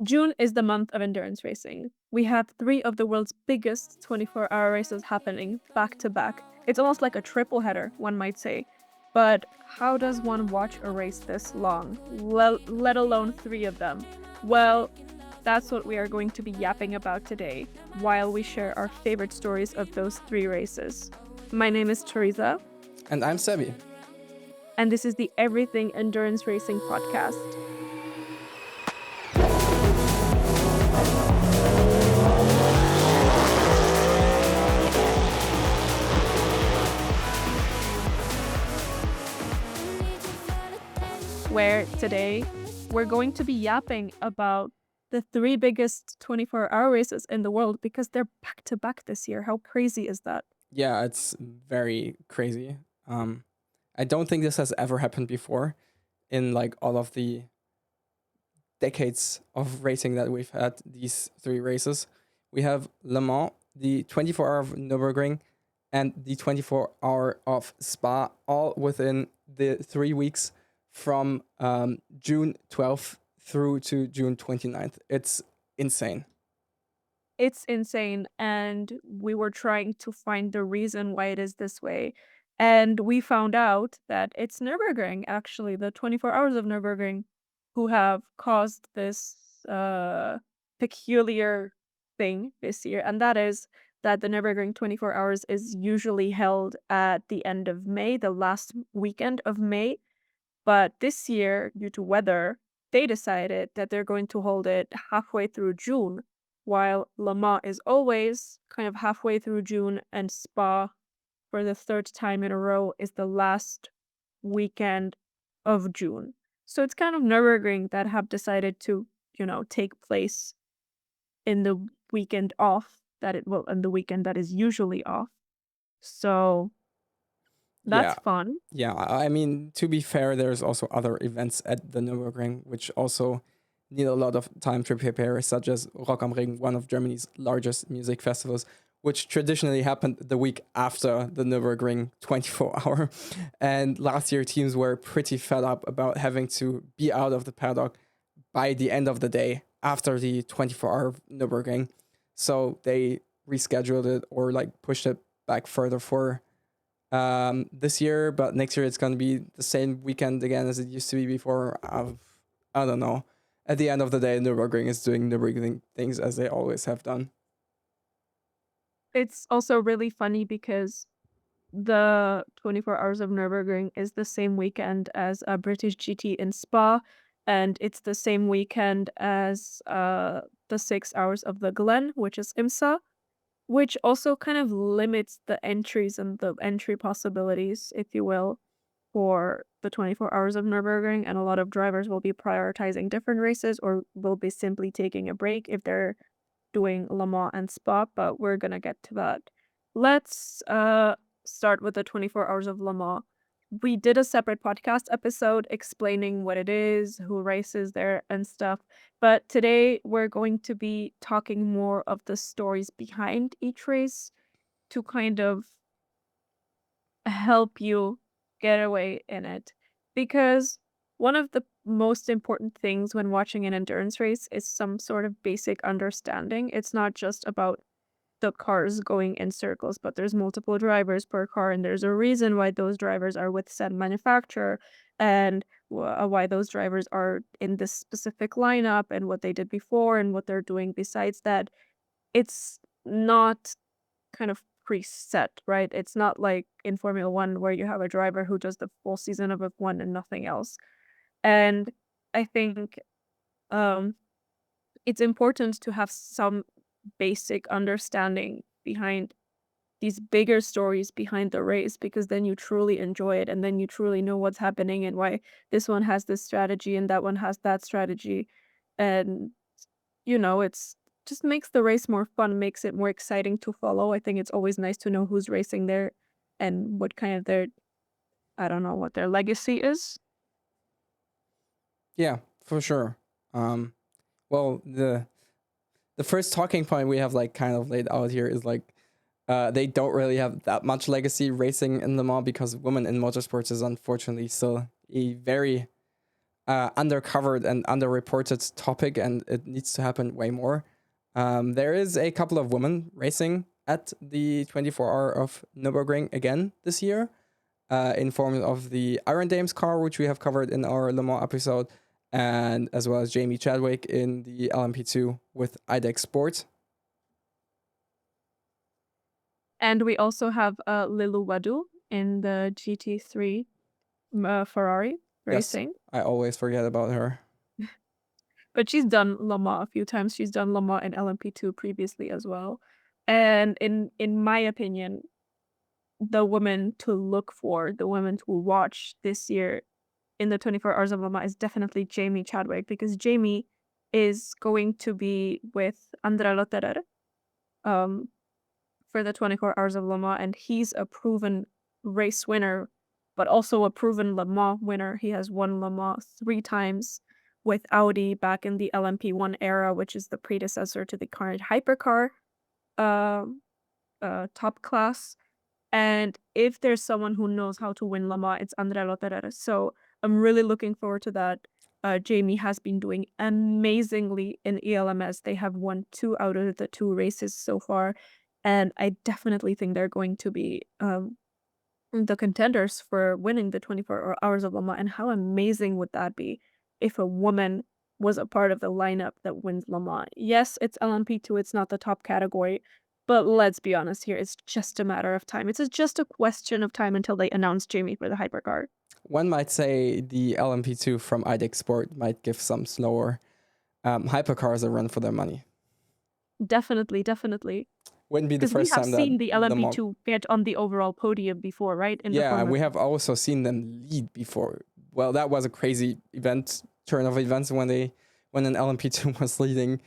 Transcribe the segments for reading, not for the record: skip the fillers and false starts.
June is the month of endurance racing. We have three of the world's biggest 24-hour races happening back to back. It's almost like a triple header, one might say. But how does one watch a race this long, let alone three of them? Well, that's what we are going to be yapping about today, while we share our favorite stories of those three races. My name is Teresa, And I'm Sebi. and this is the Everything Endurance Racing podcast. Where today we're going to be yapping about the three biggest 24-hour races in the world because they're back to back this year. How crazy is that? Yeah, it's very crazy. I don't think this has ever happened before in like all of the decades of racing that we've had these three races. We have Le Mans, the 24-hour of Nürburgring, and the 24-hour of Spa, all within the 3 weeks from June 12th through to June 29th. It's insane. It's insane. And we were trying to find the reason why it is this way. And we found out that it's Nürburgring, actually, the 24 hours of Nürburgring, who have caused this peculiar thing this year. And that is that the Nürburgring 24 hours is usually held at the end of May, the last weekend of May. But this year, due to weather, they decided that they're going to hold it halfway through June, while Le Mans is always kind of halfway through June, and Spa, for the third time in a row, is the last weekend of June. So it's kind of Nürburgring that have decided to, take place in the weekend off in the weekend that is usually off. So that's Yeah, fun. yeah. I mean, to be fair, there's also other events at the Nürburgring which also need a lot of time to prepare, such as Rock am Ring, one of Germany's largest music festivals, which traditionally happened the week after the Nürburgring 24-hour. And last year, teams were pretty fed up about having to be out of the paddock by the end of the day after the 24-hour Nürburgring. So they rescheduled it or like pushed it back further for this year, but next year it's going to be the same weekend again as it used to be before. I don't know. At the end of the day, Nürburgring is doing Nürburgring things as they always have done. It's also really funny because the 24 hours of Nürburgring is the same weekend as a British GT in Spa, and it's the same weekend as the 6 hours of the Glen, which is IMSA, which also kind of limits the entries and the entry possibilities, if you will, for the 24 hours of Nürburgring. And a lot of drivers will be prioritizing different races or will be simply taking a break if they're doing Le Mans and Spa, but we're gonna get to that. Let's start with the 24 hours of Le Mans. We did a separate podcast episode explaining what it is, who races there and stuff. But today we're going to be talking more of the stories behind each race to kind of help you get away in it. Because one of the most important things when watching an endurance race is some sort of basic understanding. It's not just about the cars going in circles, but there's multiple drivers per car, and there's a reason why those drivers are with said manufacturer, and why those drivers are in this specific lineup, and what they did before, and what they're doing besides that. It's not kind of preset, right? It's not like in Formula One where you have a driver who does the full season of F1 and nothing else. And I think um, it's important to have some basic understanding behind these bigger stories behind the race, because then you truly enjoy it and then you truly know what's happening and why this one has this strategy and that one has that strategy. And it's just makes the race more fun, makes it more exciting to follow. I think it's always nice to know who's racing there and what kind of their, I don't know, what their legacy is. Yeah, for sure. Um, well, the first talking point we have like kind of laid out here is like they don't really have that much legacy racing in Le Mans because women in motorsports is unfortunately still a very undercovered and underreported topic, and it needs to happen way more. There is a couple of women racing at the 24 Hour of Nürburgring again this year, in form of the Iron Dames car, which we have covered in our Le Mans episode, and as well as Jamie Chadwick in the LMP2 with IDEX Sport. And we also have Lilu Wadu in the GT3 Ferrari Yes, racing. I always forget about her. But she's done Le Mans a few times. She's done Le Mans and LMP2 previously as well. And in my opinion, the woman to look for, the woman to watch this year in the 24 Hours of Le Mans is definitely Jamie Chadwick, because Jamie is going to be with Andrea Lotterer um, for the 24 Hours of Le Mans, and he's a proven race winner, but also a proven Le Mans winner. He has won Le Mans 3 times with Audi back in the LMP1 era, which is the predecessor to the current hypercar um top class. And if there's someone who knows how to win Le Mans, it's Andrea Lotterer. So I'm really looking forward to that. Jamie has been doing amazingly in ELMS. They have won 2 out of the 2 races so far, and I definitely think they're going to be the contenders for winning the 24 Hours of Le Mans. And how amazing would that be if a woman was a part of the lineup that wins Le Mans? Yes, it's LMP2, it's not the top category, but let's be honest here, it's just a matter of time. Just a question of time until they announce Jamie for the hypercar. One might say the LMP2 from IDEX Sport might give some slower hypercars a run for their money. Definitely, definitely. Wouldn't be the Because we first have time that seen the Le Mans. LMP2 get on the overall podium before, right? In the Yeah, Formula we 2. have also seen them lead before. Well, that was a crazy turn of events when an LMP2 was leading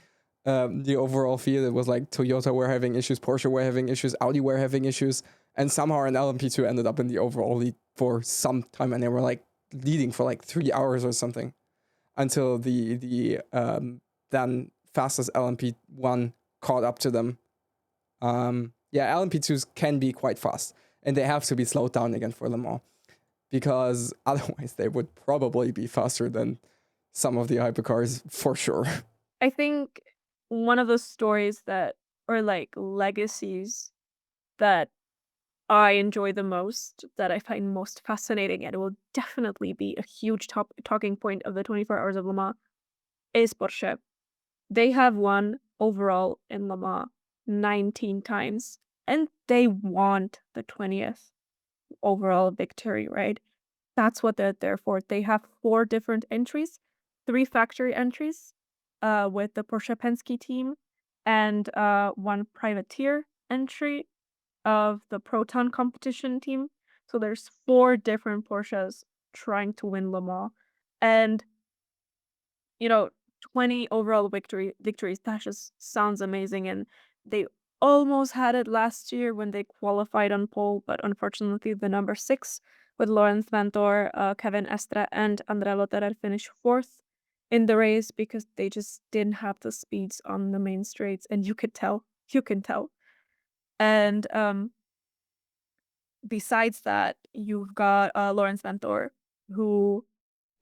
the overall field. It was like Toyota were having issues, Porsche were having issues, Audi were having issues, and somehow an LMP2 ended up in the overall lead for some time, and they were like leading for like 3 hours or something until the then fastest LMP1 caught up to them. Yeah, LMP2s can be quite fast, and they have to be slowed down again for Le Mans, because otherwise they would probably be faster than some of the hypercars for sure. I think one of the stories that, or like legacies that I enjoy the most, that I find most fascinating, and it will definitely be a huge talking point of the 24 Hours of Le Mans, is Porsche. They have won overall in Le Mans 19 times, and they want the 20th overall victory, right? That's what they're there for. They have 4 different entries, 3 factory entries, with the Porsche Penske team, and 1 privateer entry of the Proton competition team. So there's 4 different Porsches trying to win Le Mans. And, you know, 20 overall victories, that just sounds amazing, and they almost had it last year when they qualified on pole, but unfortunately the number 6 with Lawrence Vanthoor, Kevin Estre, and Andrea Lotterer finished 4th in the race because they just didn't have the speeds on the main straights, and you can tell. And, besides that, you've got, Lawrence Vanthoor, who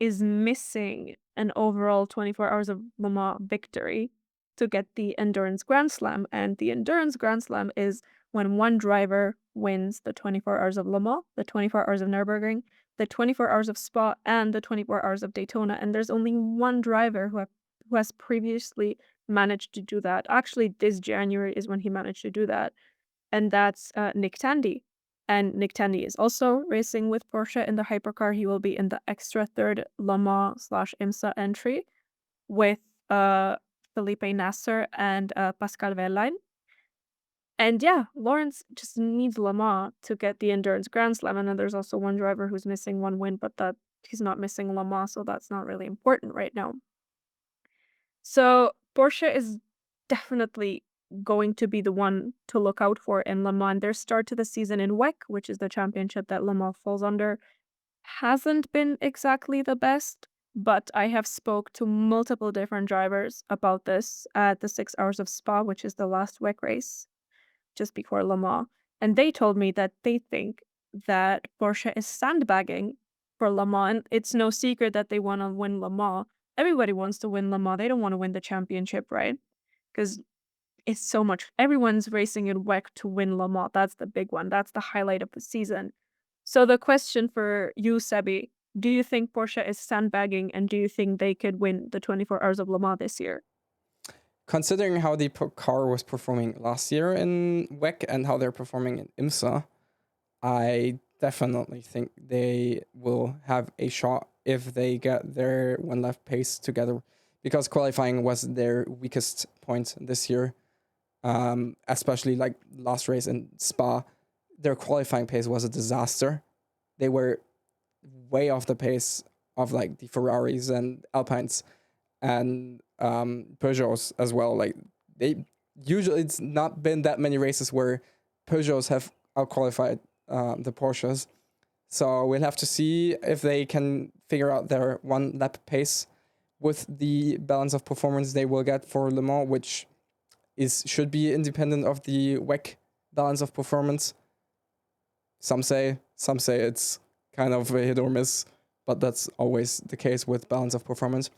is missing an overall 24 Hours of Le Mans victory to get the Endurance Grand Slam, and the Endurance Grand Slam is when one driver wins the 24 Hours of Le Mans, the 24 Hours of Nürburgring, the 24 Hours of Spa, and the 24 Hours of Daytona, and there's only one driver who has previously managed to do that. Actually, this January is when he managed to do that, and that's, Nick Tandy. And Nick Tandy is also racing with Porsche in the hypercar. He will be in the extra third Le Mans/IMSA entry with, Felipe Nasser and, Pascal Wehrlein. And yeah, Lawrence just needs Le Mans to get the Endurance Grand Slam, and then there's also one driver who's missing 1 win, but that he's not missing Le Mans, so that's not really important right now. So Porsche is definitely going to be the one to look out for in Le Mans. Their start to the season in WEC, which is the championship that Le Mans falls under, hasn't been exactly the best, but I have spoke to multiple different drivers about this at the 6 Hours of Spa, which is the last WEC race just before Le Mans, and they told me that they think that Porsche is sandbagging for Le Mans. And it's no secret that they want to win Le Mans. Everybody wants to win Le Mans. They don't want to win the championship, right? Because it's so much. Everyone's racing in WEC to win Le Mans. That's the big one. That's the highlight of the season. So the question for you, Sebi, do you think Porsche is sandbagging, and do you think they could win the 24 Hours of Le Mans this year? Considering how the car was performing last year in WEC and how they're performing in IMSA, I definitely think they will have a shot if they get their one lap pace together, because qualifying was their weakest point this year. Especially like last race in Spa, their qualifying pace was a disaster. They were way off the pace of like the Ferraris and Alpines and Peugeots as well. Like they usually, it's not been that many races where Peugeots have outqualified the Porsches. So we'll have to see if they can figure out their one lap pace with the balance of performance they will get for Le Mans, which should be independent of the WEC balance of performance. Some say it's kind of a hit or miss, but that's always the case with balance of performance.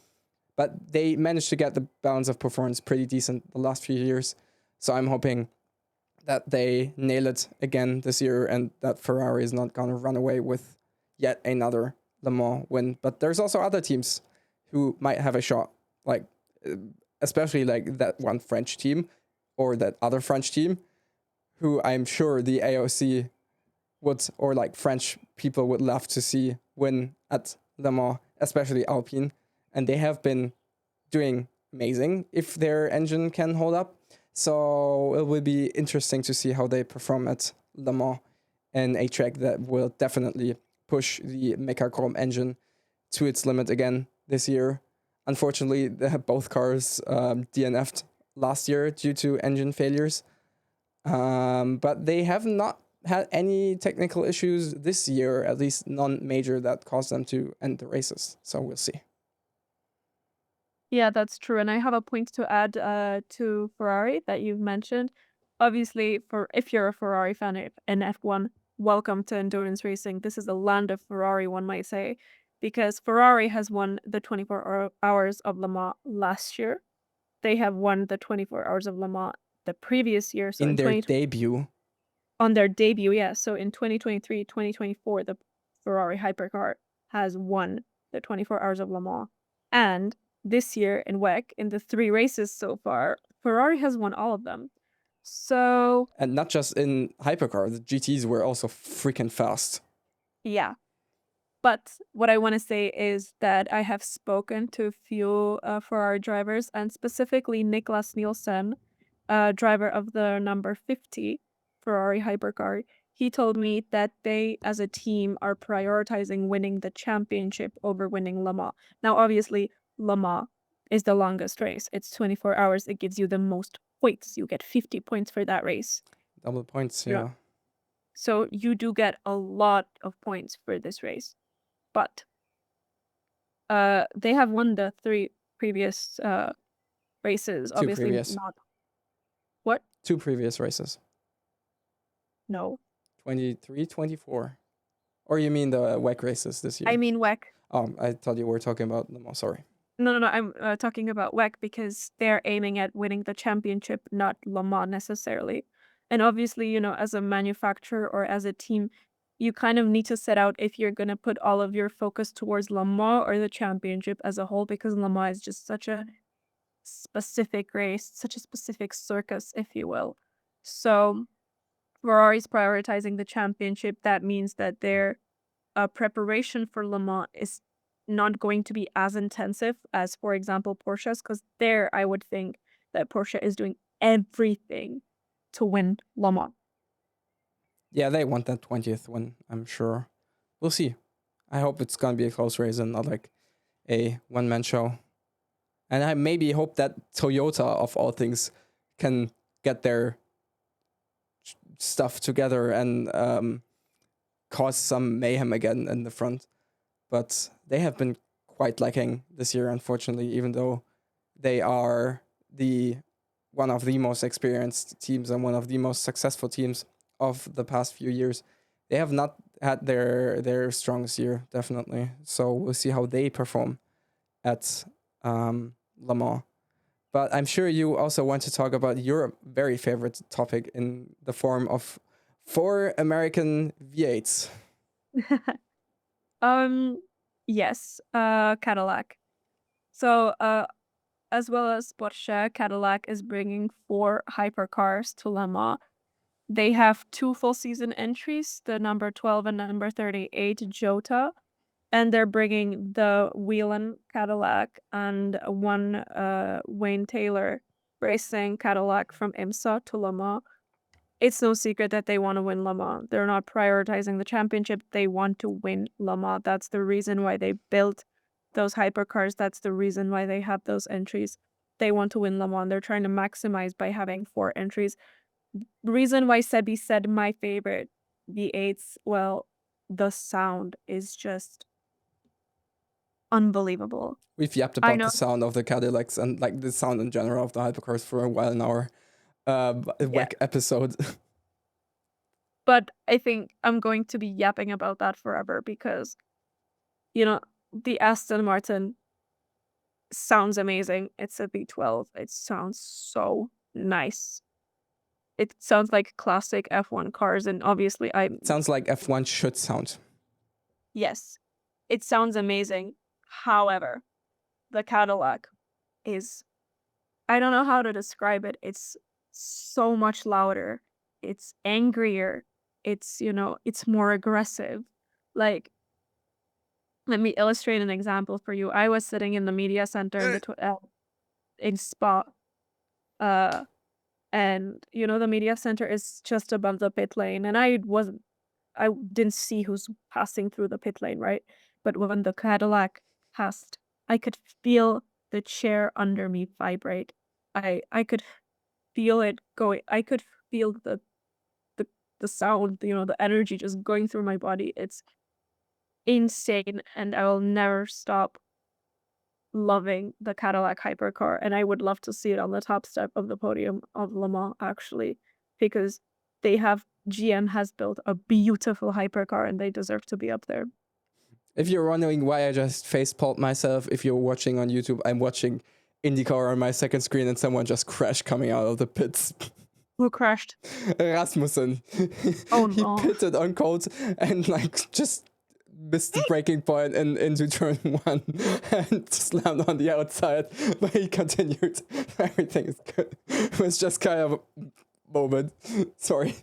But they managed to get the balance of performance pretty decent the last few years. So I'm hoping that they nail it again this year and that Ferrari is not going to run away with yet another Le Mans win. But there's also other teams who might have a shot, like especially like that one French team or that other French team who I'm sure the AOC would, or like French people would love to see win at Le Mans, especially Alpine. And they have been doing amazing if their engine can hold up. So it will be interesting to see how they perform at Le Mans, and a track that will definitely push the Mecachrome engine to its limit again this year. Unfortunately, both cars DNF'd last year due to engine failures. But they have not had any technical issues this year, at least none major that caused them to end the races. So we'll see. Yeah, that's true. And I have a point to add to Ferrari that you've mentioned. Obviously, for if you're a Ferrari fan in F1, welcome to endurance racing. This is the land of Ferrari, one might say, because Ferrari has won the 24 hours of Le Mans last year. They have won the 24 hours of Le Mans the previous year. So In in their 20 debut, on their debut, yeah. So in 2023, 2024, the Ferrari hypercar has won the 24 hours of Le Mans. And this year in WEC, in the 3 races so far, Ferrari has won all of them. So, and not just in hypercar, the GTs were also freaking fast. yeah. But what I want to say is that I have spoken to a few Ferrari drivers, and specifically Niklas Nielsen, driver of the number 50 Ferrari hypercar. He told me that they, as a team, are prioritizing winning the championship over winning Le Mans. Now, obviously, Le Mans is the longest race. It's 24 hours. It gives you the most points. You get 50 points for that race. Double points, Yeah. yeah. So you do get a lot of points for this race. But they have won the 3 previous races. Two Obviously previous. not. What? Two previous races. No. 23, 24. Or you mean the WEC races this I year? mean WEC. I thought you were talking about Le Mans, sorry. No. I'm talking about WEC because they're aiming at winning the championship, not Le Mans necessarily. And obviously, as a manufacturer or as a team, you kind of need to set out if you're going to put all of your focus towards Le Mans or the championship as a whole, because Le Mans is just such a specific race, such a specific circus, if you will. So Ferrari's prioritizing the championship. That means that their preparation for Le Mans is not going to be as intensive as, for example, Porsche's, because there I would think that Porsche is doing everything to win Le Mans. Yeah, they want that 20th win, I'm sure. We'll see. I hope it's going to be a close race and not like a one-man show. And I maybe hope that Toyota, of all things, can get their stuff together and cause some mayhem again in the front. But they have been quite lacking this year, unfortunately, even though they are one of the most experienced teams and one of the most successful teams of the past few years. They have not had their strongest year, definitely. So we'll see how they perform at Le Mans. But I'm sure you also want to talk about your very favorite topic in the form of 4 American V8s. Um, yes, Cadillac. So, as well as Porsche, Cadillac is bringing 4 hypercars to Le Mans. They have 2 full season entries, the number 12 and number 38 Jota, and they're bringing the Whelan Cadillac and one Wayne Taylor racing Cadillac from IMSA to Le Mans. It's no secret that they want to win Le Mans. They're not prioritizing the championship. They want to win Le Mans. That's the reason why they built those hypercars. That's the reason why they have those entries. They want to win Le Mans. They're trying to maximize by having 4 entries. Reason why Sebi said my favorite V8s, well, the sound is just unbelievable. We've yapped I about the know. sound of the Cadillacs and like the sound in general of the hypercars for a while in our Yeah. WEC episode. But I think I'm going to be yapping about that forever because, you know, the Aston Martin sounds amazing. It's a V12. It sounds so nice. It sounds like classic F1 cars, and obviously Sounds like F1 should sound. yes, it sounds amazing. However, the Cadillac is, I don't know how to describe it. It's so much louder. It's angrier. It's more aggressive. Like, let me illustrate an example for you. I was sitting in the media center in Spa, uh, and the media center is just above the pit lane, and I didn't see who's passing through the pit lane, right? But when the Cadillac passed, I could feel the chair under me vibrate. I could feel it going. I could feel the the sound, the energy just going through my body. It's insane, and I will never stop loving the Cadillac hypercar, and I would love to see it on the top step of the podium of Le Mans, actually, because GM has built a beautiful hypercar, and they deserve to be up there. If you're wondering why I just facepalmed myself, if you're watching on YouTube, I'm watching IndyCar on my second screen and someone just crashed coming out of the pits. Who crashed? Rasmussen. Oh He no. pitted on cold and like just missed the braking point and into turn 1 and slammed on the outside, but he continued. Everything is good. It was just kind of a moment. Sorry.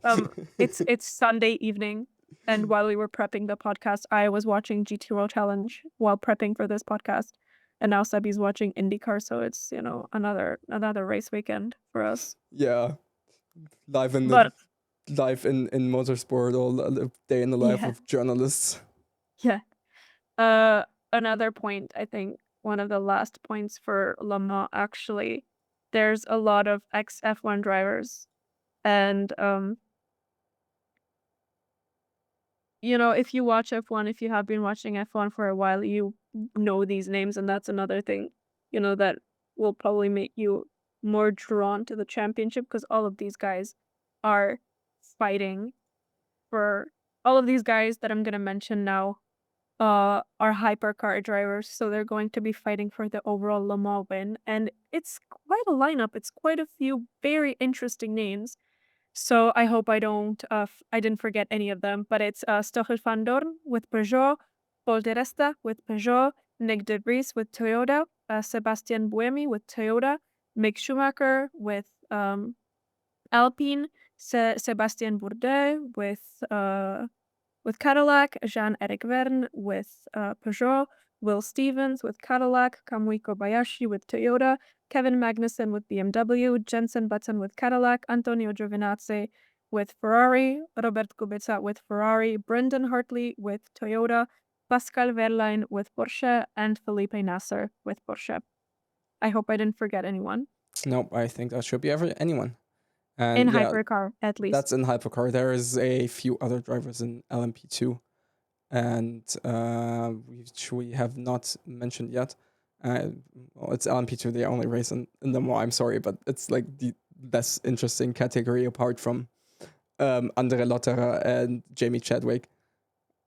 It's Sunday evening, and while we were prepping the podcast, I was watching GT World Challenge while prepping for this podcast, and now Sebi's watching IndyCar, so it's another race weekend for us. Yeah. Live in But motorsport, all the day in the life yeah, of journalists. yeah. Another point, I think one of the last points for Le Mans, actually, there's a lot of ex F1 drivers, and if you watch F1, if you have been watching F1 for a while, you know these names, and that's another thing, that will probably make you more drawn to the championship because all of these guys are fighting for all of these guys that I'm gonna mention now are hypercar drivers, so they're going to be fighting for the overall Le Mans win, and it's quite a lineup. It's quite a few very interesting names. So I hope I didn't forget any of them, but it's Stoffel van Dorn with Peugeot, Paul de Resta with Peugeot, Nick de Vries with Toyota, Sebastian Buemi with Toyota, Mick Schumacher with Alpine, Sebastian Bourdais with Cadillac, Jean-Eric Verne with Peugeot, Will Stevens with Cadillac, Kamui Kobayashi with Toyota, Kevin Magnussen with BMW, Jensen Button with Cadillac, Antonio Giovinazzi with Ferrari, Robert Kubica with Ferrari, Brendan Hartley with Toyota, Pascal Wehrlein with Porsche, and Felipe Nasser with Porsche. I hope I didn't forget anyone. Nope, I think that should be anyone. In And yeah, hypercar, at least. that's in hypercar. There is a few other drivers in LMP2, and which we have not mentioned yet. Well, it's LMP2, the only race in the Mans. I'm sorry, but it's like the less interesting category apart from Andre Lotterer and Jamie Chadwick.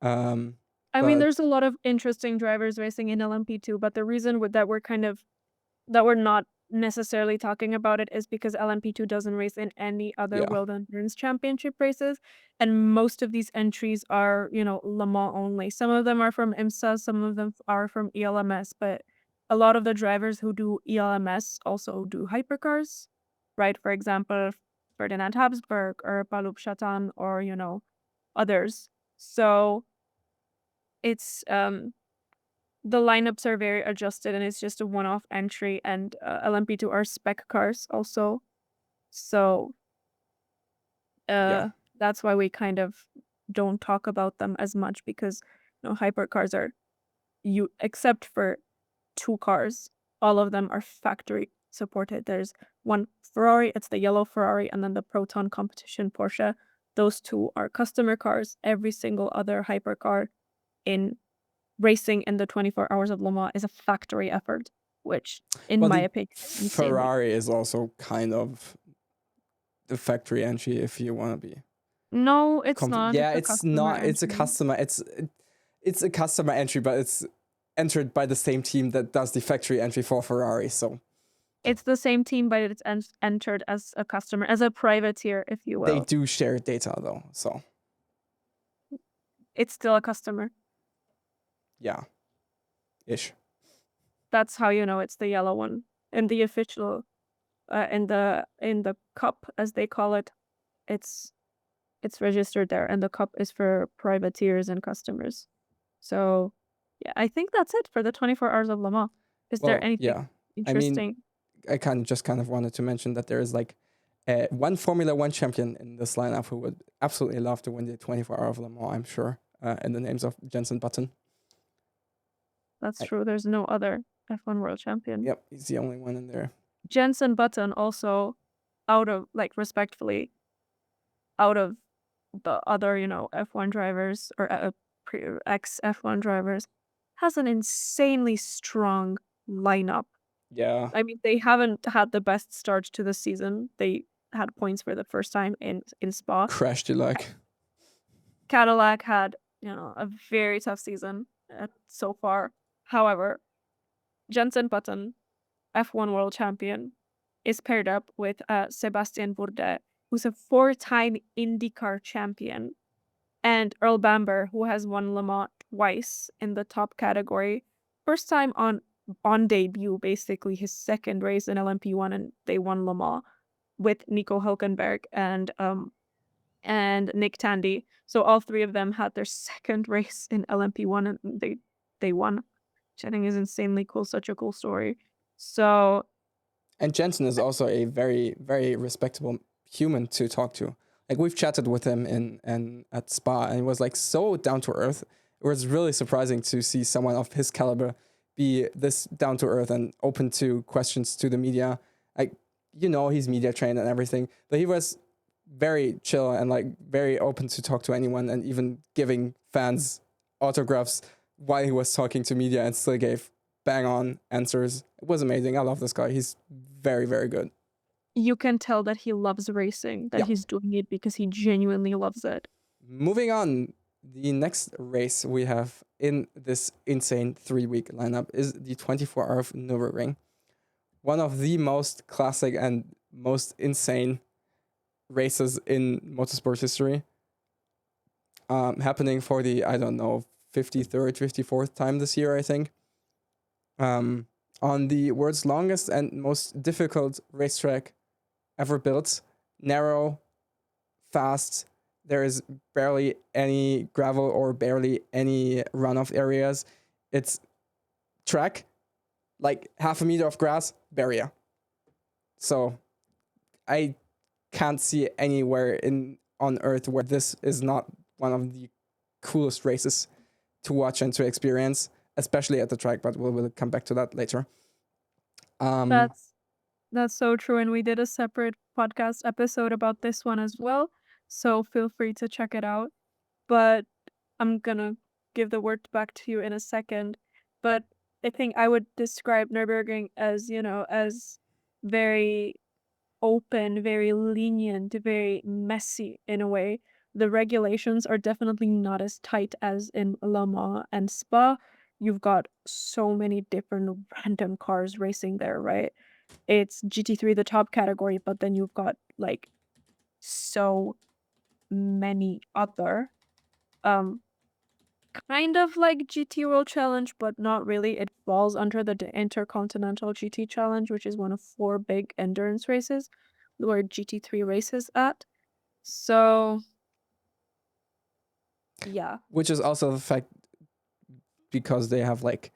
Um, I mean, but there's a lot of interesting drivers racing in LMP2, but the reason with that we're kind of that we're not necessarily talking about it is because LMP2 doesn't race in any other yeah, World Endurance Championship races, and most of these entries are, Le Mans only. Some of them are from IMSA, some of them are from ELMS, but a lot of the drivers who do ELMS also do hypercars, right? For example, Ferdinand Habsburg or Balup Chatan or, others. So it's the lineups are very adjusted and it's just a one-off entry and LMP2 are spec cars also. So yeah. uh that's why we kind of don't talk about them as much because hypercars are you except for two cars, all of them are factory supported. There's one Ferrari, it's the yellow Ferrari, and then the Proton competition Porsche. Those two are customer cars. Every single other hypercar in racing in the 24 hours of Le Mans is a factory effort, which, in Well, my the opinion, is insanely. Ferrari is also kind of the factory entry if you want to be. No, it's not. Yeah, It's a it's customer not. It's a entry. customer. It's a customer entry, but it's entered by the same team that does the factory entry for Ferrari. So It's the same team, but it's entered as a customer, as a privateer, if you they will. do share data though. So It's still a customer. yeah, ish. That's how you know it's the yellow one. In the official, in the cup, as they call it, it's it's registered there, and the cup is for privateers and customers. So, yeah, I think that's it for the 24 hours of Le Mans. Is there Well, anything yeah. I mean, interesting? I kind of wanted to mention that there is like one Formula One champion in this lineup who would absolutely love to win the 24 hour of Le Mans. I'm sure. In the names of Jensen Button. That's I, true. There's no other F1 world champion. yep, he's the only one in there. Jensen Button also, out of like respectfully, out of the other, F1 drivers or ex F1 drivers, has an insanely strong lineup. Yeah, I mean, they haven't had the best start to the season. They had points for the first time in Spa. crashed you like. Cadillac had, a very tough season so far. However, Jensen Button, F1 world champion, is paired up with Sebastian Bourdais, who's a four-time IndyCar champion, and Earl Bamber, who has won Le Mans twice in the top category. First time on debut, basically his second race in LMP1, and they won Le Mans with Nico Hülkenberg and Nick Tandy. So all three of them had their second race in LMP1 and they won, which I think is insanely cool, such a cool story. So And Jensen is also a very, very respectable human to talk to. Like we've chatted with him in at Spa, and he was like so down to earth. It was really surprising to see someone of his caliber be this down to earth and open to questions to the media. Like he's media trained and everything, but he was very chill and like very open to talk to anyone, and even giving fans autographs while he was talking to media, and still gave bang on answers. It was amazing. I love this guy. He's very, very good. you can tell that he loves racing, that Yeah. he's doing it because he genuinely loves it. Moving on, the next race we have in this insane 3 week lineup is the 24 hour of Nürburgring. One of the most classic and most insane races in motorsport history. Happening for the, I don't know, 53rd, 54th time this year, I think. Um, on the world's longest and most difficult racetrack ever built. Narrow, fast. There is barely any gravel or barely any runoff areas. It's track, like half a meter of grass, barrier. So I can't see anywhere in on earth where this is not one of the coolest races to watch and to experience, especially at the track. But we'll come back to that later. Um, That's that's so true, and we did a separate podcast episode about this one as well, so feel free to check it out. But I'm gonna give the word back to you in a second. But I think I would describe Nürburgring as, as very open, very lenient, very messy in a way. the regulations are definitely not as tight as in Le Mans and Spa. You've got so many different random cars racing there, right? It's GT3 the top category, but then you've got, like, so many other, um, kind of like GT World Challenge, but not really. It falls under the Intercontinental GT Challenge, which is one of 4 big endurance races where GT3 races at. So, yeah. Which is also the fact because they have like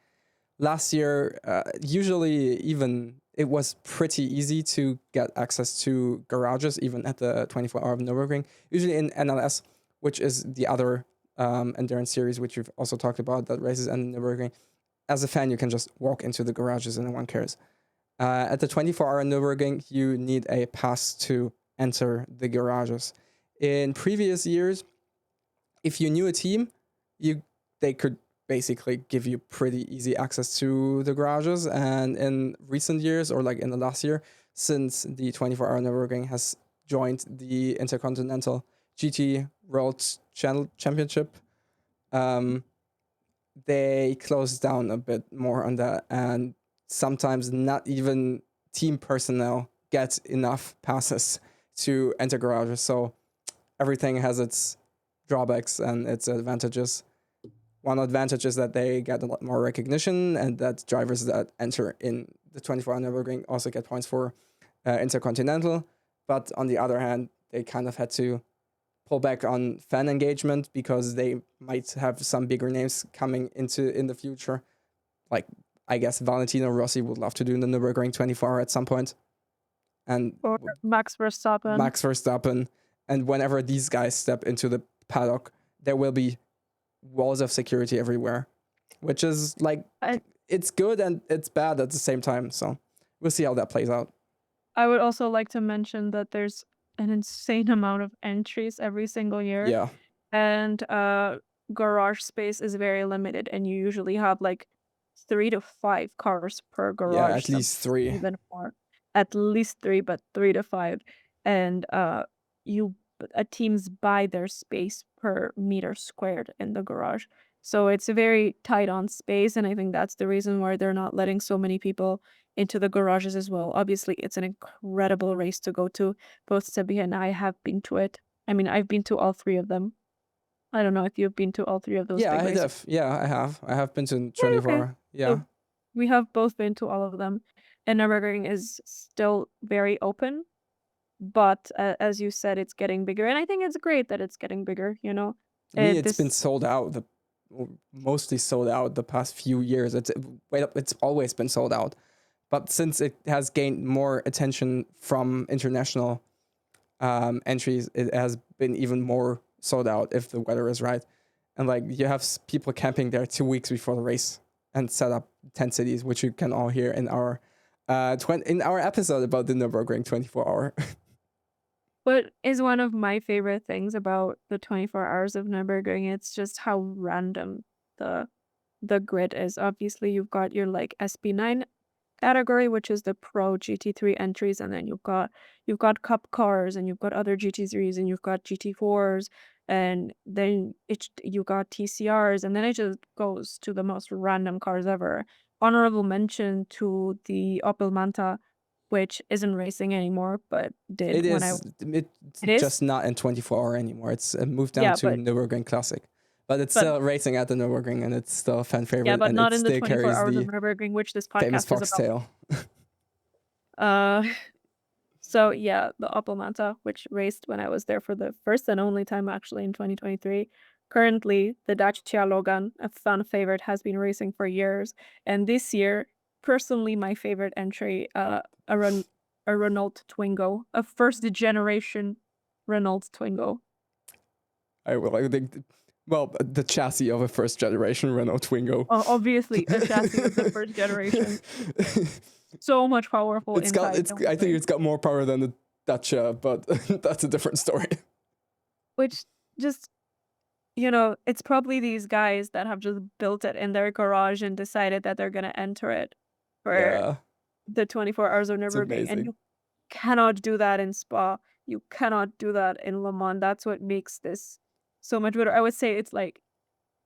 last year, usually even it was pretty easy to get access to garages, even at the 24-hour of Nürburgring. Usually in NLS, which is the other endurance series, which we've also talked about, that races in Nürburgring. As a fan, you can just walk into the garages and no one cares. At the 24-hour Nürburgring, you need a pass to enter the garages. In previous years, if you knew a team, you they could basically give you pretty easy access to the garages. And in recent years, or like in the last year, since the 24-hour Nürburgring has joined the Intercontinental GT World Championship, um, they closed down a bit more on that, and sometimes not even team personnel get enough passes to enter garages. So everything has its drawbacks and its advantages. One advantage is that they get a lot more recognition, and that drivers that enter in the 24-hour Nürburgring also get points for Intercontinental. But on the other hand, they kind of had to pull back on fan engagement because they might have some bigger names coming into in the future. Like, I guess Valentino Rossi would love to do the Nürburgring 24-hour at some point. And Or Max Verstappen. Max Verstappen. And whenever these guys step into the paddock, there will be walls of security everywhere, which is like, I it's good and it's bad at the same time. So we'll see how that plays out. I would also like to mention that there's an insane amount of entries every single year, Yeah. and, garage space is very limited, and you usually have, like, 3 to 5 cars per Yeah, garage, at least sometimes 3. even more. At least 3, but 3 to 5, and, you teams buy their space per meter squared in the garage. So it's very tight on space, and I think that's the reason why they're not letting so many people into the garages as well. Obviously, it's an incredible race to go to. Both Sebi and I have been to it. I mean, I've been to all 3 of them. I don't know if you've been to all 3 of those Yeah, big I races. have. Yeah, I have. I have been to Yeah, okay. 24. Yeah. So, we have both been to all of them, and Nürburgring is still very open, but, as you said, it's getting bigger, and I think it's great that it's getting bigger, you know? I mean, it's been This sold out, mostly sold out the past few years. It's always been sold out. But since it has gained more attention from international entries, it has been even more sold out if the weather is right. And like you have people camping there 2 weeks before the race and set up tent cities, which you can all hear in our in our episode about the Nürburgring 24-hour. What is one of my favorite things about the 24 hours of Nürburgring, it's just how random the the grid is. Obviously, you've got your, like, SB9 category, which is the pro GT3 entries, and then you've got cup cars, and you've got other GT3s, and you've got GT4s, and then you got TCRs, and then it just goes to the most random cars ever. Honorable mention to the Opel Manta, which isn't racing anymore, but did It when I is. It's it is? just not in 24-hour anymore. It's moved down Yeah, to but Nürburgring Classic, but it's but still racing at the Nürburgring, and it's still a fan yeah, favorite, but and not it in the still 24 carries hours of the Nürburgring, which this famous podcast is about. foxtail. Uh, so yeah, the Opel Manta, which raced when I was there for the first and only time actually in 2023. Currently, the Dacia Logan, a fan favorite, has been racing for years, and this year, personally, my favorite entry, a a Renault Twingo, a first generation Renault Twingo. I think, well, the chassis of a first generation Renault Twingo. Obviously, a chassis of the first generation. So much powerful inside, don't I think worry. it's got more power than the Dacia, but that's a different story. Which just, it's probably these guys that have just built it in their garage and decided that they're gonna enter it for Yeah, the 24 hours of it's Nürburgring, and amazing. you cannot do that in Spa. You cannot do that in Le Mans. That's what makes this so much better. I would say it's like,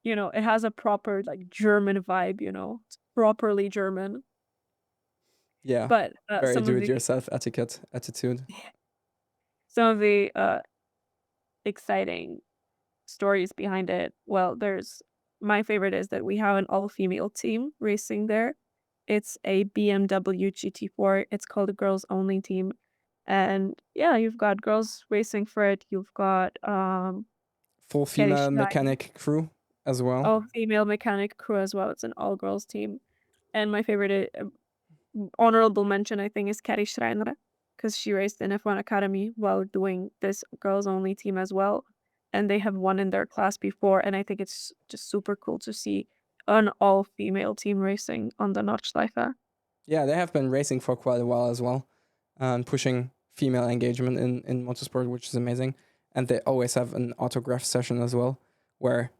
it has a proper like German vibe, It's properly German. Yeah, But very do-it-yourself etiquette attitude. some of the exciting stories behind it. Well, there's my favorite is that we have an all-female team racing there. It's a BMW GT4. It's called a girls only team. And yeah, you've got girls racing for it. You've got Full Kelly female Schneid, mechanic crew as well. all-female mechanic crew as well. It's an all-girls team. And my favorite honorable mention, I think, is Carrie Schreiner because she raced in F1 Academy while doing this girls only team as well. And they have won in their class before. And I think it's just super cool to see an all female team racing on the Nordschleife. Yeah, they have been racing for quite a while as well, pushing female engagement in motorsport, which is amazing. And they always have an autograph session as well, where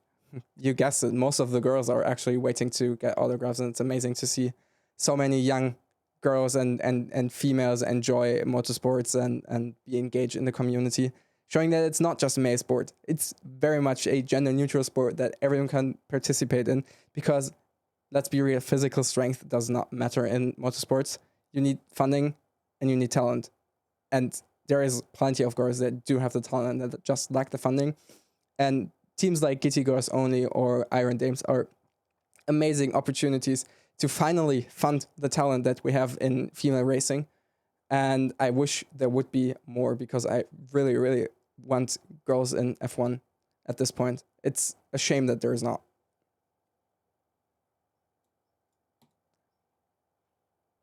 you guessed it, most of the girls are actually waiting to get autographs, and it's amazing to see so many young girls and females enjoy motorsports and be engaged in the community, showing that it's not just a male sport. It's very much a gender neutral sport that everyone can participate in because let's be real, physical strength does not matter in motorsports. You need funding and you need talent. And there is plenty of girls that do have the talent that just lack the funding. And teams like GT Girls Only or Iron Dames are amazing opportunities to finally fund the talent that we have in female racing. And I wish there would be more because I really, really want girls in F1 at this point. It's a shame that there is not.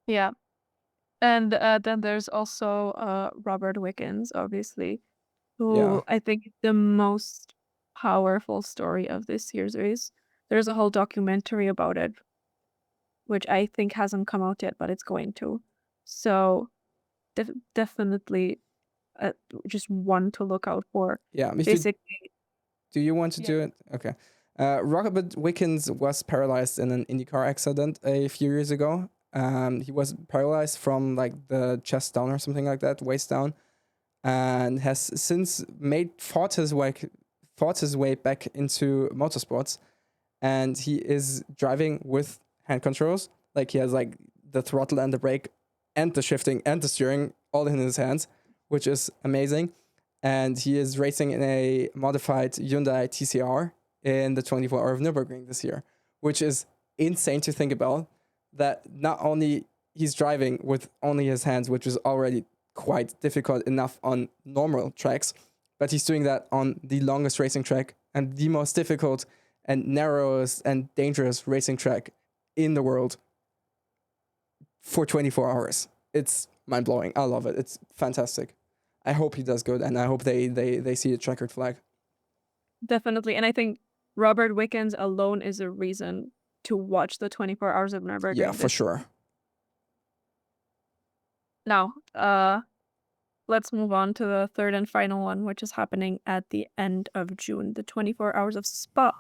Yeah. And then there's also Robert Wickens, obviously, Yeah. who I think is the most powerful story of this year's race. There's a whole documentary about it, which I think hasn't come out yet, but it's going to. So definitely uh, just one to look out for. Yeah. If you Basically, Do you want to yeah. do it? Okay. Robert Wickens was paralyzed in an IndyCar accident a few years ago. He was paralyzed from like the chest down or something like that, waist down, and has since made fought his way back into motorsports. And he is driving with hand controls. Like he has like the throttle and the brake, and the shifting and the steering all in his hands, which is amazing, and he is racing in a modified Hyundai TCR in the 24 Hour of Nürburgring this year, which is insane to think about. That not only he's driving with only his hands, which is already quite difficult enough on normal tracks, but he's doing that on the longest racing track and the most difficult and narrowest and dangerous racing track in the world for 24 hours. It's mind blowing. I love it. It's fantastic. I hope he does good, and I hope they see a checkered flag. Definitely. And I think Robert Wickens alone is a reason to watch the 24 Hours of Yeah, Nürburgring for this. sure. Now, let's move on to the third and final one, which is happening at the end of June, the 24 Hours of Spa,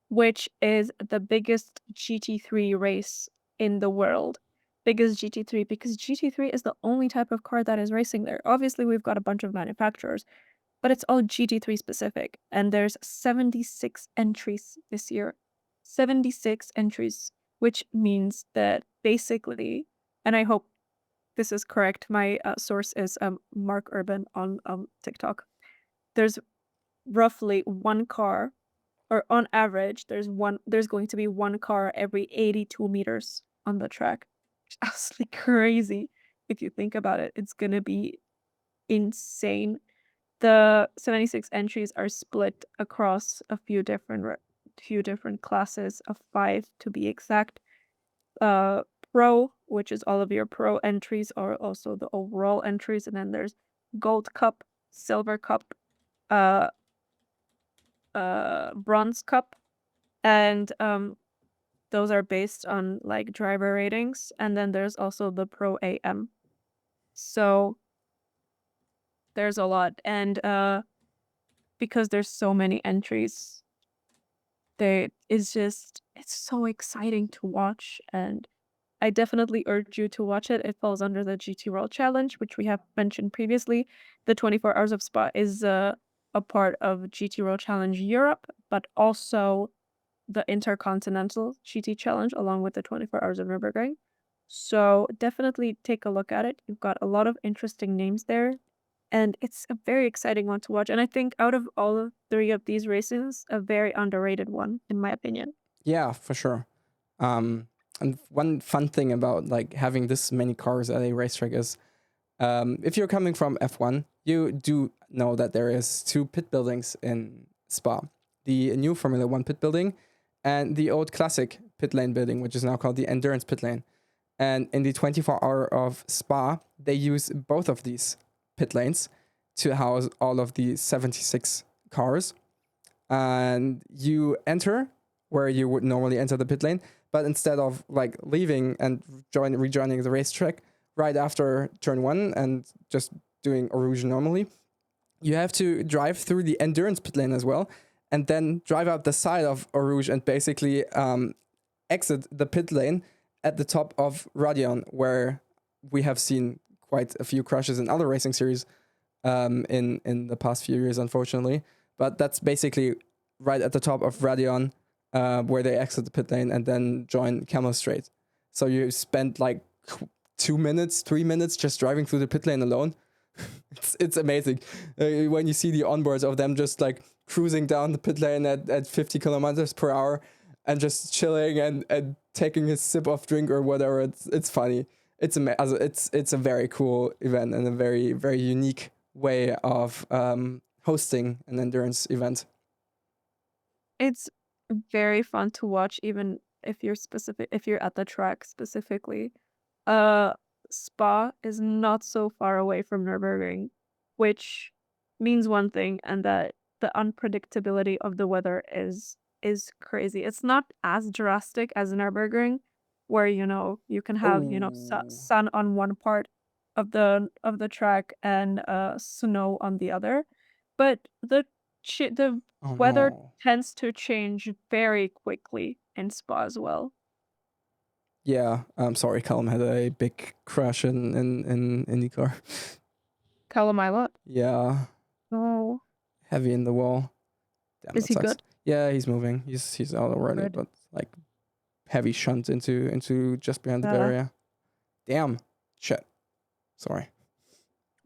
which is the biggest GT3 race in the world. Biggest GT3 because GT3 is the only type of car that is racing there. Obviously, we've got a bunch of manufacturers, but it's all GT3 specific. And there's 76 entries this year. 76 entries, which means that basically, and I hope this is correct, my source is Mark Urban on TikTok. There's roughly one car, or on average, there's going to be one car every 82 meters on the track. It's absolutely crazy. If you think about it, it's gonna be insane. The 76 entries are split across a few different classes of 5 to be exact. Uh, Pro, which is all of your pro entries, are also the overall entries, and then there's Gold Cup, Silver Cup, uh, Bronze Cup, and those are based on like driver ratings, and then there's also the Pro AM. So there's a lot, and because there's so many entries, it's so exciting to watch, and I definitely urge you to watch it. It falls under the GT World Challenge, which we have mentioned previously. The 24 Hours of Spa is a part of GT World Challenge Europe, but also the Intercontinental GT Challenge along with the 24 Hours of Nürburgring. So definitely take a look at it. You've got a lot of interesting names there, and it's a very exciting one to watch. And I think out of all of three of these races, a very underrated one, in my opinion. Yeah, for sure. Um, and one fun thing about like having this many cars at a racetrack is, if you're coming from F1, you do know that there is two pit buildings in Spa: the new Formula One pit building and the old classic pit lane building, which is now called the Endurance pit lane. And in the 24-hour of Spa, they use both of these pit lanes to house all of the 76 cars. And you enter where you would normally enter the pit lane, but instead of like leaving and rejoining the racetrack right after turn one and just doing Erosion normally, you have to drive through the endurance pit lane as well, and then drive up the side of Erouge and basically exit the pit lane at the top of Radion, where we have seen quite a few crashes in other racing series in the past few years, unfortunately. But that's basically right at the top of Radion, where they exit the pit lane and then join Camel Straight. So you spend like 2 minutes, 3 minutes just driving through the pit lane alone. It's amazing when you see the onboards of them just like cruising down the pit lane at 50 kilometers per hour and just chilling and taking a sip of drink or whatever. It's funny. It's a very cool event and a very very unique way of hosting an endurance event. It's very fun to watch even if you're at the track specifically. Uh, Spa is not so far away from Nürburgring, which means one thing, and that the unpredictability of the weather is crazy. It's not as drastic as Nürburgring, where, you can have, Oh, sun on one part of the track and snow on the other. But the oh weather no. tends to change very quickly in Spa as well. Yeah, I'm sorry. Callum had a big crash in IndyCar. Kalamila? Yeah, Oh, heavy in the wall. Damn, is that he sucks. good? Yeah, he's moving. He's out already, Good. but like heavy shunt into just behind the Uh, barrier. Damn. Shit. Sorry.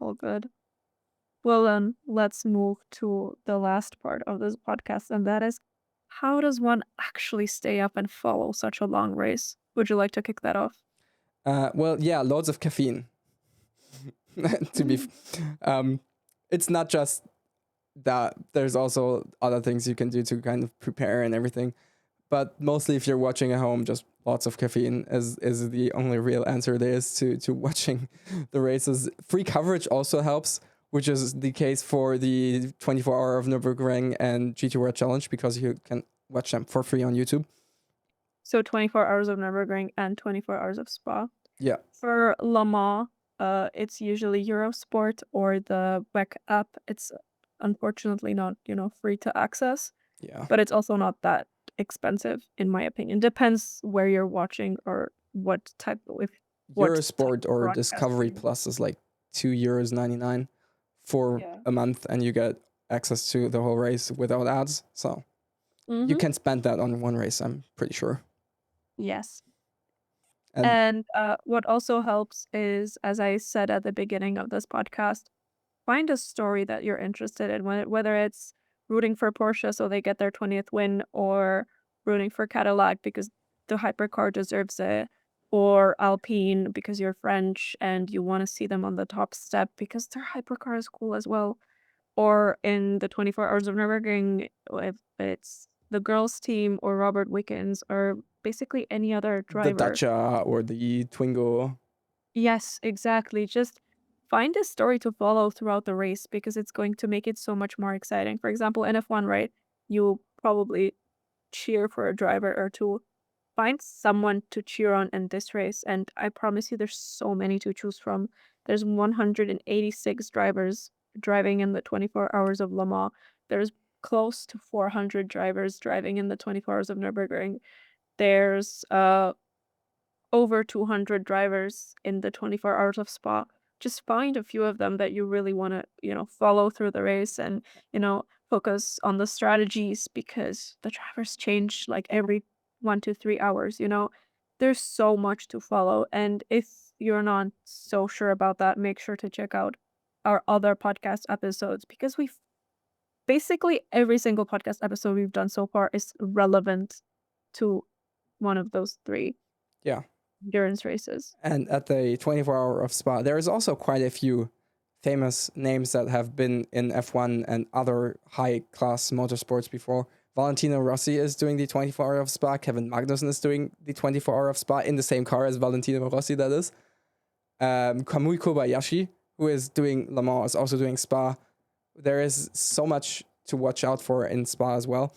all good. Well, then let's move to the last part of this podcast, and that is how does one actually stay up and follow such a long race? Would you like to kick that off? Well, yeah, loads of caffeine. to be, Mm. f- um, it's not just that. There's also other things you can do to kind of prepare and everything. But mostly, if you're watching at home, just lots of caffeine is the only real answer there is to watching the races. Free coverage also helps, which is the case for the 24-hour of Nürburgring and GT World Challenge because you can watch them for free on YouTube. So 24 hours of Nürburgring and 24 hours of Spa. Yeah, For Le Mans, it's usually Eurosport or the WEC app. It's unfortunately not, free to access, yeah. but it's also not that expensive, in my opinion. Depends where you're watching or what type Eurosport of or broadcaster Discovery you're Plus is like €2.99 for Yeah. a month, and you get access to the whole race without ads. So you Mm-hmm. can spend that on one race, I'm pretty sure. Yes. And And what also helps is, as I said at the beginning of this podcast, find a story that you're interested in, whether it's rooting for Porsche so they get their 20th win, or rooting for Cadillac because the hypercar deserves it, or Alpine because you're French and you want to see them on the top step because their hypercar is cool as well, or in the 24 Hours of Nürburgring, if it's the girls' team or Robert Wickens or basically any other the driver. Dacia or the Twingo. Yes, exactly. Just find a story to follow throughout the race because it's going to make it so much more exciting. For example, in F1, right? You probably cheer for a driver or two. Find someone to cheer on in this race, and I promise you there's so many to choose from. There's 186 drivers driving in the 24 hours of Le Mans. There's close to 400 drivers driving in the 24 hours of Nürburgring. There's over 200 drivers in the 24 hours of Spa. Just find a few of them that you really want to, follow through the race and, focus on the strategies because the drivers change like every 1 to 3 hours. There's so much to follow. And if you're not so sure about that, make sure to check out our other podcast episodes because we've basically every single podcast episode we've done so far is relevant to one of those three Yeah. endurance races. And at the 24 hour of Spa, there is also quite a few famous names that have been in F1 and other high class motorsports before. Valentino Rossi is doing the 24 hour of Spa. Kevin Magnussen is doing the 24 hour of Spa in the same car as Valentino Rossi, that is. Kamui Kobayashi, who is doing Le Mans, is also doing Spa. There is so much to watch out for in Spa as well.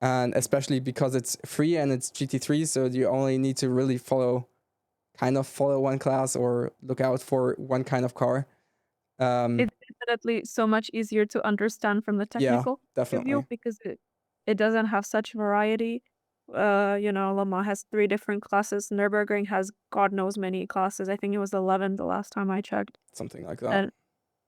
And especially because it's free and it's GT3, so you only need to really follow one class or look out for one kind of car. It's definitely so much easier to understand from the Yeah, technical point of view definitely. because it doesn't have such variety. Le Mans has 3 different classes. Nürburgring has God knows many classes. I think it was 11 the last time I checked. Something like that. And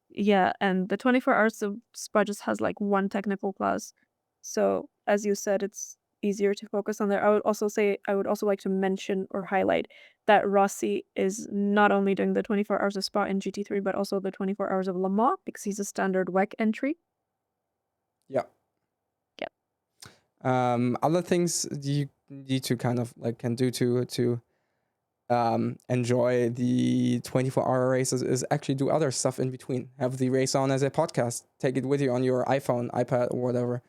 yeah, and the 24 hours of Spa just has like one technical class. So, as you said, it's easier to focus on there. I would also like to mention or highlight that Rossi is not only doing the 24 hours of Spa in GT3, but also the 24 hours of Le Mans because he's a standard WEC entry. Yeah. Yeah. Other things you need to kind of like can do to enjoy the 24-hour races is actually do other stuff in between. Have the race on as a podcast. Take it with you on your iPhone, iPad, or whatever.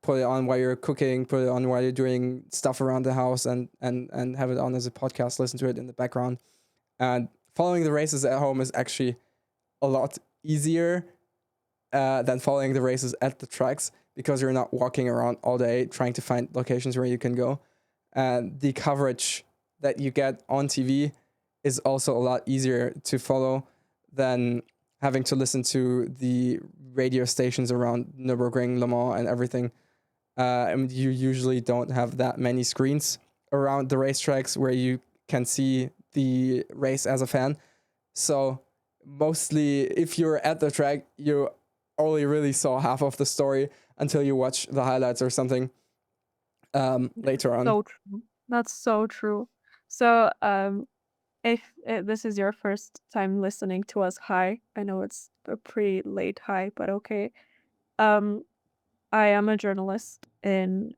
Put it on while you're cooking. Put it on while you're doing stuff around the house, and have it on as a podcast. Listen to it in the background. And following the races at home is actually a lot easier than following the races at the tracks because you're not walking around all day trying to find locations where you can go. And the coverage that you get on TV is also a lot easier to follow than having to listen to the radio stations around Nürburgring, Le Mans, and everything. And you usually don't have that many screens around the racetracks where you can see the race as a fan. So mostly, if you're at the track, you only really saw half of the story until you watch the highlights or something later on. So true. That's so true. So, if this is your first time listening to us, hi. I know it's a pretty late hi, but okay. Um, I am a journalist in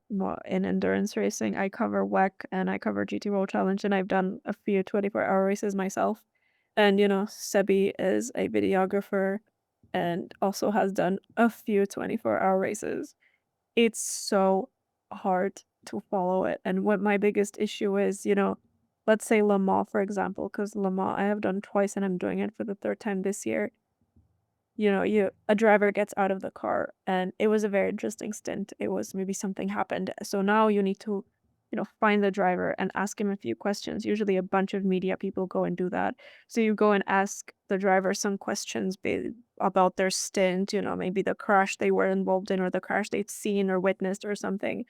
endurance racing. I cover WEC and I cover GT World Challenge, and I've done a few 24-hour races myself. And Sebi is a videographer and also has done a few 24-hour races. It's so hard to follow it. And what my biggest issue is, let's say Le Mans, for example, because Le Mans I have done twice and I'm doing it for the third time this year. A driver gets out of the car and it was a very interesting stint. It was maybe something happened. So now you need to, find the driver and ask him a few questions. Usually a bunch of media people go and do that. So you go and ask the driver some questions about their stint, maybe the crash they were involved in or the crash they'd seen or witnessed or something.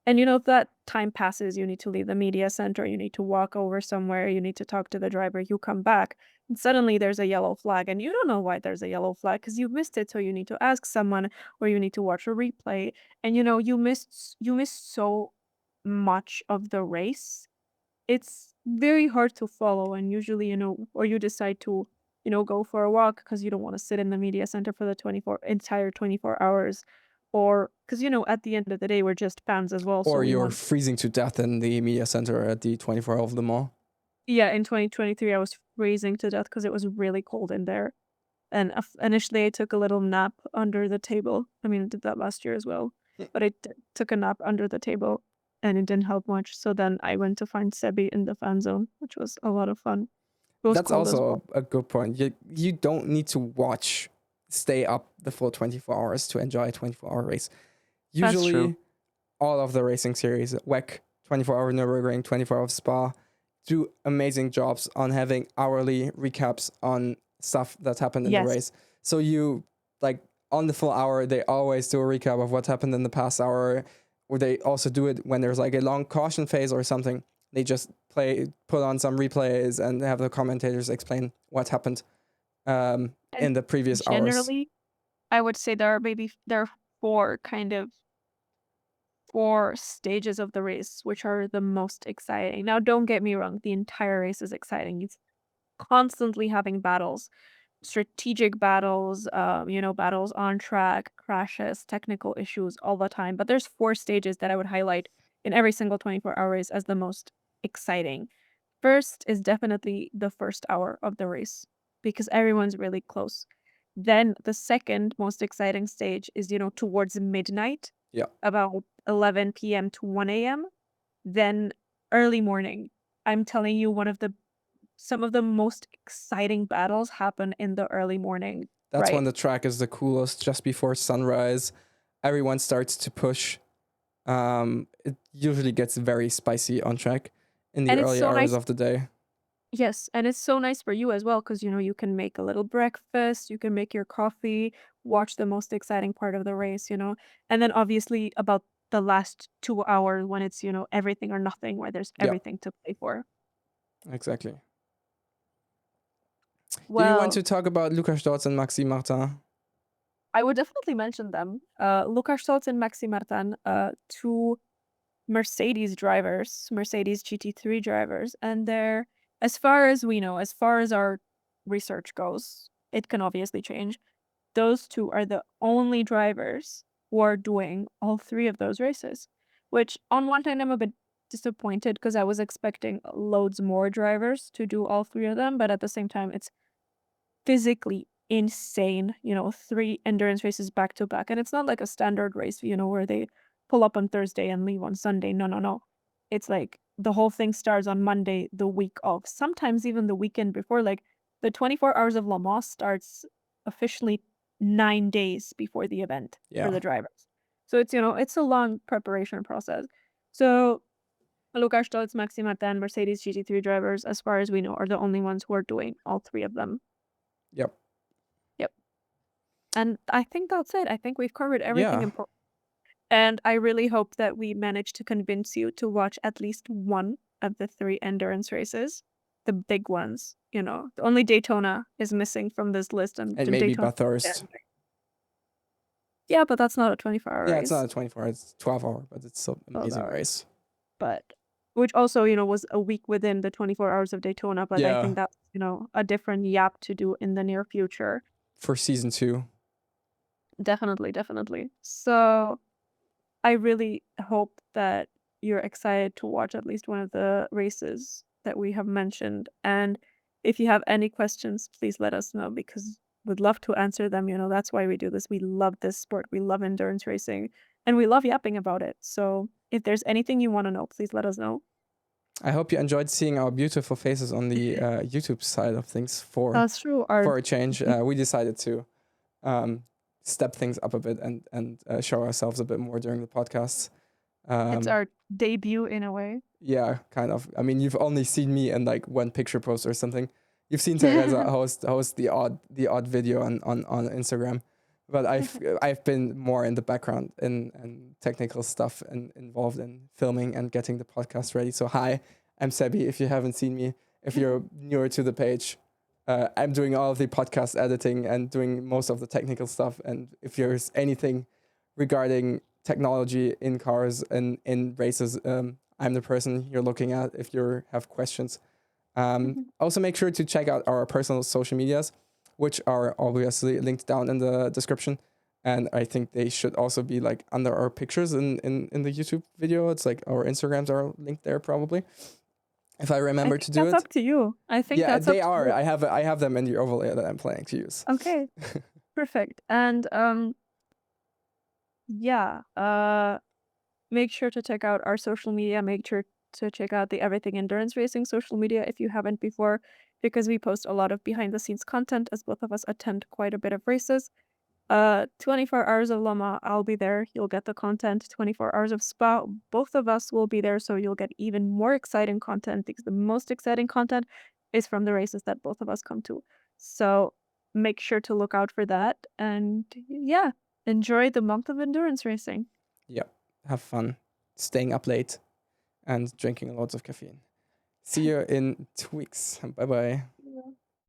And if that time passes, you need to leave the media center, you need to walk over somewhere, you need to talk to the driver, you come back, and suddenly there's a yellow flag, and you don't know why there's a yellow flag because you missed it. So you need to ask someone, or you need to watch a replay, and you missed so much of the race. It's very hard to follow, and usually, or you decide to, go for a walk because you don't want to sit in the media center for the entire 24 hours, or because at the end of the day, we're just fans as well, so Or we you're want. freezing to death in the media center at the 24 Hour of Le Mans. Yeah, in 2023, I was freezing to death because it was really cold in there. And initially, I took a little nap under the table. I mean, I did that last year as well, but I took a nap under the table, and it didn't help much. So then I went to find Sebi in the fan zone, which was a lot of fun. It was That's cold as well. also a good point. You don't need to stay up the full 24 hours to enjoy a 24-hour race. That's true. Usually, all of the racing series, WEC, 24-hour Nürburgring, 24-hour Spa, do amazing jobs on having hourly recaps on stuff that's happened in the Yes. race. So you, like, on the full hour, they always do a recap of what's happened in the past hour, or they also do it when there's like a long caution phase or something. They just put on some replays and have the commentators explain what happened And in the previous hours. generally, I would say there are 4 kind of 4 stages of the race, which are the most exciting. Now, don't get me wrong, the entire race is exciting. It's constantly having battles, strategic battles, battles on track, crashes, technical issues all the time. But there's 4 stages that I would highlight in every single 24-hour race as the most exciting. First is definitely the first hour of the race because everyone's really close. Then the second most exciting stage is, towards midnight, Yeah, about 11 p.m. to 1 a.m. Then early morning. I'm telling you, some of the most exciting battles happen in the early morning, that's when right? the track is the coolest, just before sunrise. Everyone starts to push. It usually gets very spicy on track in the And it's early so hours nice. of the day. Yes, and it's so nice for you as well because you can make a little breakfast, you can make your coffee, watch the most exciting part of the race. And then obviously about the last 2 hours when it's, everything or nothing, where there's Yeah, everything to play for. exactly. Do you want Well, to talk about Lukas Stolz and Maxime Martin? I would definitely mention them. Lukas Stolz and Maxi Martin, two Mercedes drivers, Mercedes GT3 drivers, and they're, as far as we know, as far as our research goes, it can obviously change. Those two are the only drivers who are doing all 3 of those races, which on one hand I'm a bit disappointed because I was expecting loads more drivers to do all 3 of them, but at the same time it's physically insane, 3 endurance races back to back, and it's not like a standard race, where they pull up on Thursday and leave on Sunday. No, no, no. It's like the whole thing starts on Monday, the week of, sometimes even the weekend before, like, the 24 Hours of Le Mans starts officially 9 days before the event for Yeah, the drivers. So it's a long preparation process. So, Lukas Stolz, Maxi Martin, Mercedes GT3 drivers, as far as we know, are the only ones who are doing all 3 of them. yep, Yep. And I think that's it. I think we've covered everything yeah. important. And I really hope that we managed to convince you to watch at least one of the 3 endurance races, the big ones. Only Daytona is missing from this list, and And maybe Daytona. Bathurst. Yeah, but that's not a 24-hour Yeah, it's not race. a 24 hour, it's 12-hour, but it's still an 12 amazing hours. race. But which also, was a week within the 24 hours of Daytona, but I Yeah, think that's, a different yap to do in the near future. for season 2. Definitely, definitely. So I really hope that you're excited to watch at least one of the races that we have mentioned. And if you have any questions, please let us know because we'd love to answer them. That's why we do this. We love this sport. We love endurance racing and we love yapping about it. So if there's anything you want to know, please let us know. I hope you enjoyed seeing our beautiful faces on the YouTube side of things That's true. Our for a change. We decided to um, step things up a bit and show ourselves a bit more during the podcasts. It's our debut in a way. Yeah, kind of. I mean, you've only seen me in like one picture post or something. You've seen Teresa host the odd video on Instagram, but I've been more in the background in technical stuff and involved in filming and getting the podcast ready. So hi, I'm Sebi. If you haven't seen me, if you're newer to the page, I'm doing all of the podcast editing and doing most of the technical stuff. And if there's anything regarding technology in cars and in races, I'm the person you're looking at if you have questions. Also, make sure to check out our personal social medias, which are obviously linked down in the description. And I think they should also be like under our pictures in the YouTube video. It's like our Instagrams are linked there probably, if I I remember think to do that's it. up to you. I think Yeah, that's they up to are. you. I have them in the overlay that I'm planning to use. Okay, perfect. And yeah, make sure to check out our social media. Make sure to check out the Everything Endurance Racing social media if you haven't before, because we post a lot of behind the scenes content as both of us attend quite a bit of races. 24 hours of Lama, I'll be there. You'll get the content. 24 hours of Spa, both of us will be there, so you'll get even more exciting content because the most exciting content is from the races that both of us come to. So make sure to look out for that. And yeah, enjoy the month of endurance racing. Yeah, have fun, staying up late, and drinking lots of caffeine. See you in 2 weeks. Bye bye.